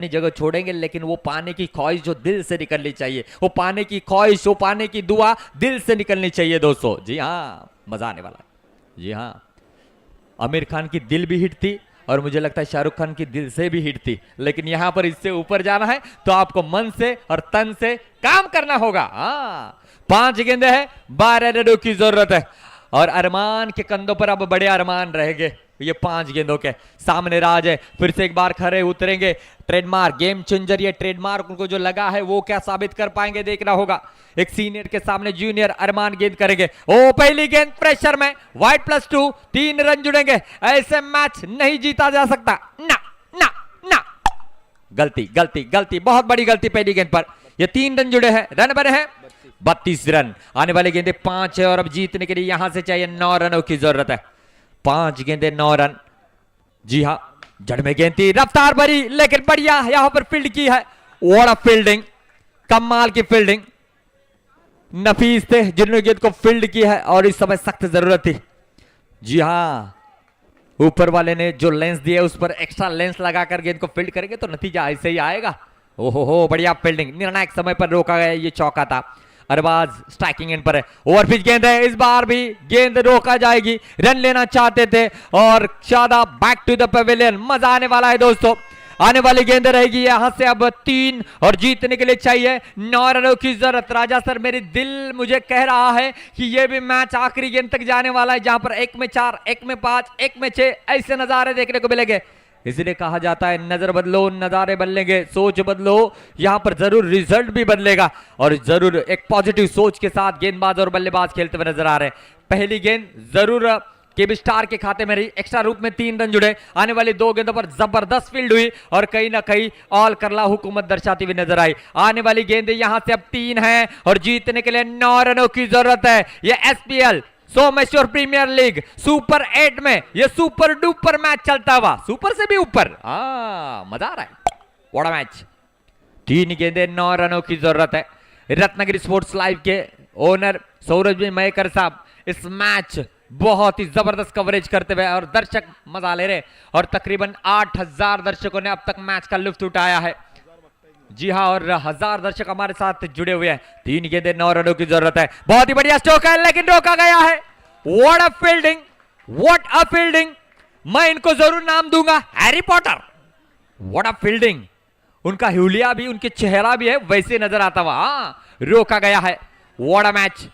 अपनी जगह छोड़ेंगे, लेकिन वो पाने की ख्वाहिश जो दिल से निकलनी चाहिए, वो पाने की ख्वाहिश, वो पाने की दुआ दिल से निकलनी चाहिए दोस्तों। जी हाँ, मजा आने वाला है। जी हाँ, आमिर खान की दिल भी हिट थी और मुझे लगता है शाहरुख खान की दिल से भी हिट थी, लेकिन यहां पर इससे ऊपर जाना है तो आपको मन से और तन से काम करना होगा। हाँ, 5 गेंदे हैं, 12 रनों की जरूरत है और अरमान के कंधों पर अब बड़े अरमान रहेंगे। ये 5 गेंदों के सामने राज है, फिर से एक बार खड़े उतरेंगे। ट्रेडमार्क गेम चेंजर, ये ट्रेडमार्क उनको जो लगा है वो क्या साबित कर पाएंगे देखना होगा। एक सीनियर के सामने जूनियर अरमान गेंद करेंगे। ओ पहली गेंद प्रेशर में, वाइड +2, 3 रन जुड़ेंगे। ऐसे मैच नहीं जीता जा सकता। ना ना ना, गलती गलती गलती, बहुत बड़ी गलती पहली गेंद पर। ये 3 रन जुड़े हैं, रन बने हैं 32 रन। आने वाली गेंदें 5 है और अब जीतने के लिए यहां से चाहिए 9 रनों की जरूरत है। 5 गेंदें 9 रन। जी हाँ, जड़ में गेंद थी, रफ्तार भरी, लेकिन बढ़िया यहां पर फील्ड की है। व्हाट फील्डिंग, कमाल की फील्डिंग। नफीस थे जिन्होंने गेंद को फील्ड की है और इस समय सख्त जरूरत थी। जी हाँ, ऊपर वाले ने जो लेंस दिया उस पर एक्स्ट्रा लेंस लगाकर गेंद को फील्ड करेंगे तो नतीजा ऐसे ही आएगा। ओहो हो, बढ़िया फील्डिंग, निर्णायक समय पर रोका गया, ये चौका था। अरबाज स्ट्राइकिंग एंड पर है, ओवरपिच गेंद है, इस बार भी गेंद रोका जाएगी। रन लेना चाहते थे और शादा बैक टू द पवेलियन। मजा आने वाला है दोस्तों। आने वाली गेंद रहेगी यहां से अब 3 और जीतने के लिए चाहिए 9 रनों की जरूरत। राजा सर, मेरी दिल मुझे कह रहा है कि यह भी मैच आखिरी गेंद तक जाने वाला है, जहां पर 1 में 4, 1 में 5, 1 में 6 ऐसे नजारे देखने को मिलेंगे। इसलिए कहा जाता है नजर बदलो नजारे बदलेंगे, सोच बदलो, यहां पर जरूर रिजल्ट भी बदलेगा और जरूर एक पॉजिटिव सोच के साथ गेंदबाज और बल्लेबाज खेलते हुए नजर आ रहे हैं। पहली गेंद जरूर केबी स्टार के खाते में रही, एक्स्ट्रा रूप में 3 रन जुड़े। आने वाली 2 गेंदों पर जबरदस्त फील्ड हुई और कहीं ना कहीं ऑल करला हुकूमत दर्शाती हुई नजर आई। आने वाली गेंदें यहां से अब 3 हैं और जीतने के लिए 9 रनों की जरूरत है। यह SPL Someshwar premier league super 8 में ये सुपर डुपर मैच चलता हुआ, सुपर से भी ऊपर। मजा आ रहा है, बड़ा मैच। 3 गेंदें 9 रनों की जरूरत है। रत्नागिरी स्पोर्ट्स लाइव के ओनर सौरभ मयेकर साहब इस मैच बहुत ही जबरदस्त कवरेज करते हुए और दर्शक मजा ले रहे और तकरीबन 8000 दर्शकों ने अब तक मैच का लुत्फ उठाया है। जी हाँ, और 1000 दर्शक हमारे साथ जुड़े हुए हैं। 3 गेंदें 9 रनों की जरूरत है। बहुत ही बढ़िया स्ट्रोक है लेकिन रोका गया है। What a fielding, what a fielding. मैं इनको जरूर नाम दूंगा Harry Potter. What a fielding, उनका हुलिया भी, उनके चेहरा भी है वैसे नजर आता हुआ। रोका गया है। What a match.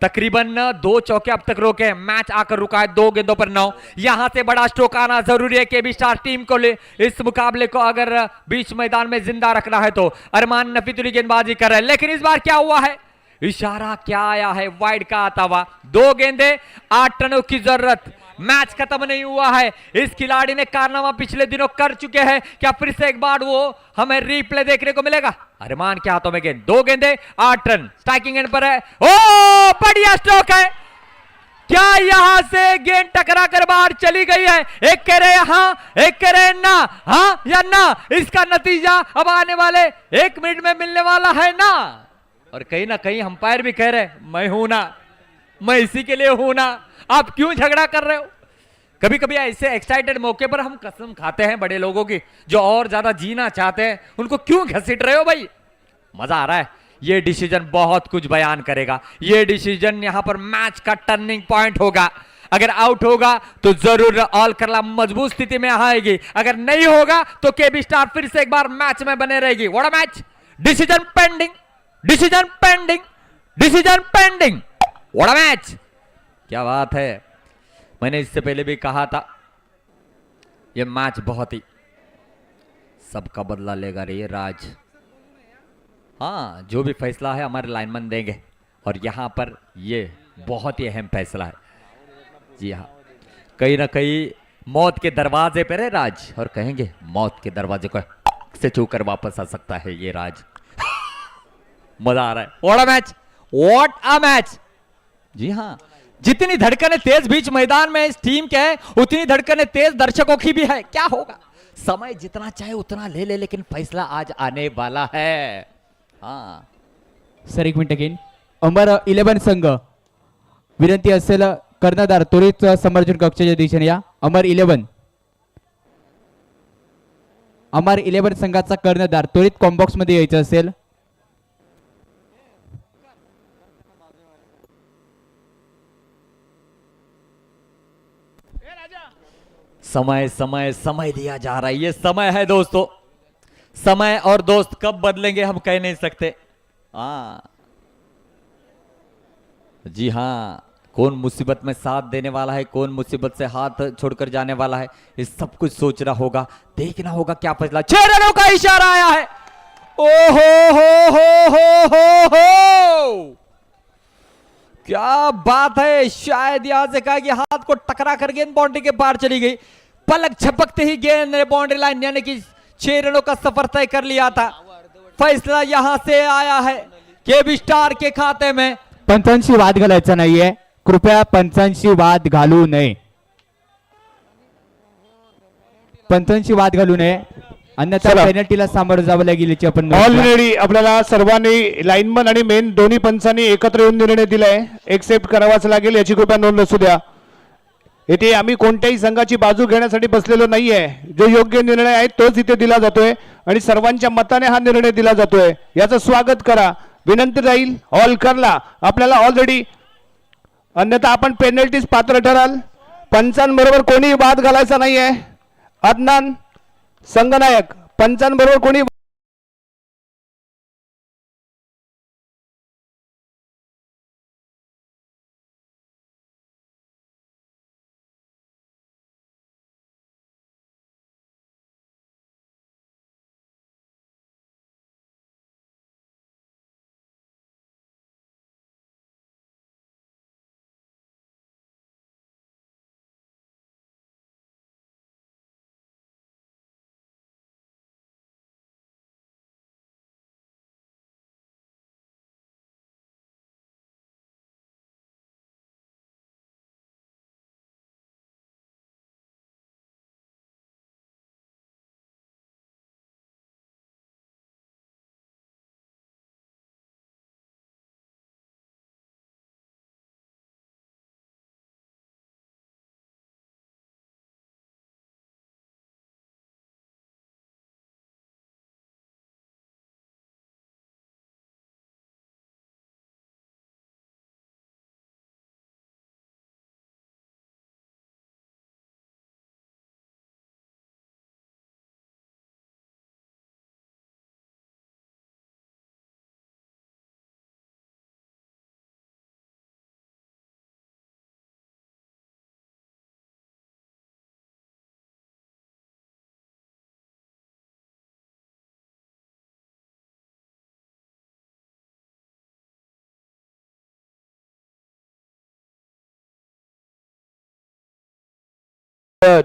तकरीबन 2 चौके अब तक रोके, मैच आकर रुका है 2 गेंदों पर 9। यहां से बड़ा स्ट्रोक आना जरूरी है केबी स्टार टीम को ले इस मुकाबले को अगर बीच मैदान में जिंदा रखना है तो। अरमान नफीतुल्ली गेंदबाजी कर रहे हैं, लेकिन इस बार क्या हुआ है, इशारा क्या आया है, वाइड का आता हुआ। 2 गेंदे 8 रनों की जरूरत। मैच खत्म नहीं हुआ है। इस खिलाड़ी ने कारनामा पिछले दिनों कर चुके हैं, क्या फिर से एक बार वो हमें रिप्ले देखने को मिलेगा। अरमान के हाथों में गेंद, 2 गेंदे 8 रन, स्ट्राइकिंग एंड पर है। ओ बढ़िया स्ट्रोक है। क्या यहां से गेंद टकरा कर बाहर चली गई है। एक कह रहे हां, एक कह रहे ना, हां या ना। इसका नतीजा अब आने वाले 1 मिनट में मिलने वाला है ना। और कहीं ना कहीं अंपायर भी कह रहे मैं हूं ना, मैं इसी के लिए हूं ना, आप क्यों झगड़ा कर रहे हो। कभी कभी ऐसे एक्साइटेड मौके पर हम कसम खाते हैं बड़े लोगों की, जो और ज्यादा जीना चाहते हैं उनको क्यों घसीट रहे हो भाई। मजा आ रहा है। ये डिसीजन बहुत कुछ बयान करेगा। ये डिसीजन यहां पर मैच का टर्निंग पॉइंट होगा। अगर आउट होगा तो जरूर ऑल करला मजबूत स्थिति में आएगी, अगर नहीं होगा तो केबी स्टार फिर से एक बार मैच में बने रहेगी। What a match. Decision pending, decision pending, decision pending. What a match. क्या बात है। मैंने इससे पहले भी कहा था यह मैच बहुत ही सबका बदला लेगा रे राज। हाँ, जो भी फैसला है हमारे लाइनमैन देंगे और यहां पर यह बहुत ही अहम फैसला है। जी हाँ, कहीं ना कहीं मौत के दरवाजे पर है राज और कहेंगे मौत के दरवाजे को से छूकर वापस आ सकता है ये राज। मजा आ रहा है। What a match, what a match. जी हाँ, जितनी धड़कनें तेज बीच मैदान में इस टीम के है, उतनी धड़कनें तेज दर्शकों की भी है। क्या होगा, समय जितना चाहे उतना ले ले, लेकिन फैसला आज आने वाला है। हाँ सर, 1 मिनिट अगेन. अंबर 11 संघ विनंती असेल कर्णधार त्वरित समर्थन कक्षाच्या दिशेने या. अंबर 11. अमर 11 संघाचा कर्णधार त्वरित कॉम्बॉक्स मध्ये यायचं असेल. समय समय समय दिया जा रहा है, ये समय है दोस्तों. समय और दोस्त कब बदलेंगे हम कह नहीं सकते. हाँ जी हाँ, कौन मुसीबत में साथ देने वाला है, कौन मुसीबत से हाथ छोड़कर जाने वाला है, ये सब कुछ सोचना होगा, देखना होगा क्या फैसला. 6 रनों का इशारा आया है. ओ हो, क्या बात है. शायद यहां से कहा कि हाथ को टकरा कर गेंद बाउंड्री के पार चली गई. पलक झपकते ही गेंद ने बाउंड्री लाइन यानी कि 6 रनों का सफर तय कर लिया था. फैसला यहां से आया है केबी स्टार के खाते में. पंचांशी वाद घालायचा नाहीये, कृपया पंचांशी वाद घालू नये. पंचांशी वाद घालू नये, अन्यथा चला. पेनल्टीला सामोरं जावं लागेल याची आपण नोंद करू. ऑलरेडी आपल्याला सर्वांनी लाईनमन आणि मेन दोन्ही पंचांनी एकत्र येऊन निर्णय दिलाय, एक्सेप्ट करावाच लागेल याची कृपया नोंद असू द्या. येथे आम्ही कोणत्याही संघाची बाजू घेण्यासाठी बसलेलो नाहीये. जो योग्य निर्णय आहे तोच इथे दिला जातोय आणि सर्वांच्या मताने हा निर्णय दिला जातोय. याचं स्वागत करा, विनंती राहील ऑल करला आपल्याला ऑलरेडी, अन्यथा आपण पेनल्टीज पात्र ठराल. पंचांबरोबर कोणी वाद घालायचा नाहीये. अदनान संघनायक, पंचांबरोबर कोणी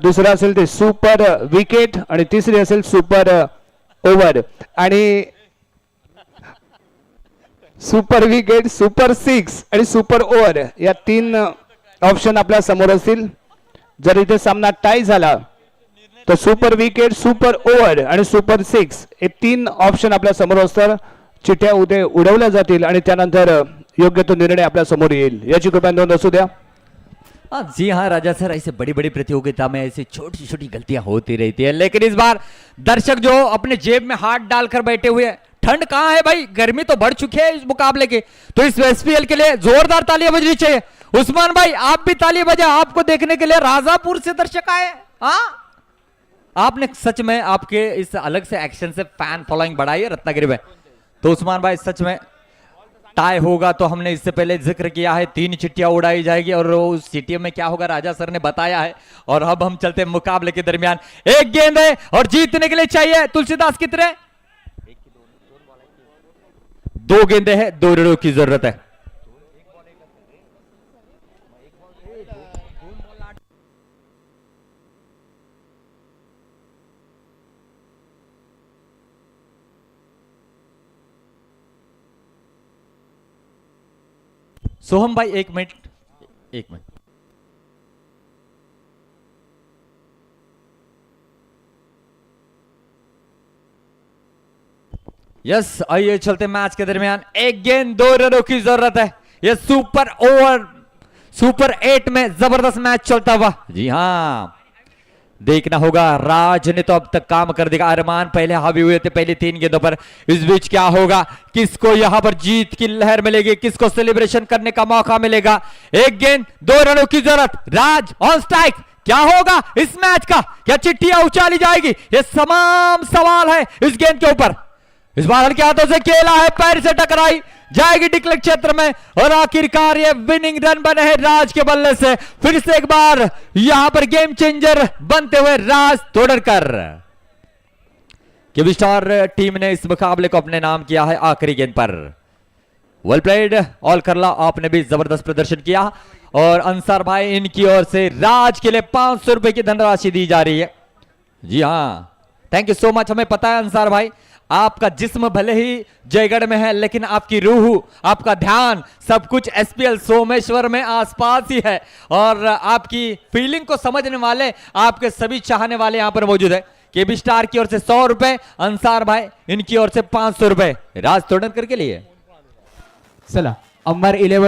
दुसरा असेल ते सुपर विकेट आणि तिसरी असेल सुपर ओव्हर आणि सुपर विकेट, सुपर 6 आणि सुपर ओव्हर या 3 ऑप्शन आपल्या समोर असतील. जर इथे सामना टाय झाला तर सुपर विकेट, सुपर ओव्हर आणि सुपर 6 हे 3 ऑप्शन आपल्या समोर असतात. चिठ्ठ्या उद्या उडवल्या जातील आणि त्यानंतर योग्य तो निर्णय आपल्या समोर येईल याची कृपया नोंद असू द्या. जी हाँ राजा सर, ऐसे बड़ी बड़ी प्रतियोगिता में ऐसी छोटी छोटी गलतियां होती रहती है, लेकिन इस बार दर्शक जो अपने जेब में हाथ डालकर बैठे हुए हैं. ठंड कहां है भाई, गर्मी तो बढ़ चुकी है इस मुकाबले के, तो इस एसपीएल के लिए जोरदार तालियां बजनी चाहिए. उस्मान भाई आप भी ताली बजा, आपको देखने के लिए राजापुर से दर्शक आए. हाँ, आपने सच में आपके इस अलग से एक्शन से फैन फॉलोइंग बढ़ाई है रत्नागिरी में. तो उस्मान भाई सच में टाई होगा तो हमने इससे पहले जिक्र किया है 3 चिट्ठियां उड़ाई जाएगी और उस चिट्ठी में क्या होगा राजा सर ने बताया है. और अब हम चलते हैं मुकाबले के दरमियान. एक गेंद है और जीतने के लिए चाहिए तुलसीदास कितने, 2 गेंदे हैं, 2 रनों की जरूरत है. सोहम भाई 1 मिनट. यस, आइए चलते मैच के दरमियान. एक गेंद 2 रनों की जरूरत है. ये सुपर ओवर सुपर 8 में जबरदस्त मैच चलता हुआ. जी हाँ, देखना होगा, राज ने तो अब तक काम कर दिया। अरमान पहले हावी हुए थे पहले 3 गेंदों पर। इस बीच क्या होगा, किसको यहां पर जीत की लहर मिलेगी, किसको सेलिब्रेशन करने का मौका मिलेगा। 1 गेंद 2 रनों की जरूरत। राज ऑन स्ट्राइक, क्या होगा इस मैच का, क्या चिट्ठियां उछाली जाएगी, ये तमाम सवाल है इस गेंद के ऊपर। इस बार हल्के हाथों से खेला है, पैर से टकराई जाएगी डिक्लेयर क्षेत्र में और आखिरकार ये विनिंग रन बने हैं राज के बल्ले से। फिर से एक बार यहां पर गेम चेंजर बनते हुए राज तोड़कर। केवी स्टार टीम ने इस मुकाबले को अपने नाम किया है आखिरी गेंद पर। वेल प्लेड ऑल करला, आपने भी जबरदस्त प्रदर्शन किया। और अंसार भाई, इनकी ओर से राज के लिए 500 रुपए की धनराशि दी जा रही है। जी हां, थैंक यू सो मच। हमें पता है अंसार भाई, आपका जिस्म भले ही जयगढ़ में है लेकिन आपकी रूह, आपका ध्यान, सब कुछ एसपीएल सोमेश्वर में आसपास ही है। और आपकी फीलिंग को समझने वाले, आपके सभी चाहने वाले यहां पर मौजूद है। केबी स्टार की ओर से 100 रुपए, अंसार भाई इनकी ओर से 500 रुपए राज तोड़कर के लिए। चला अंबर 11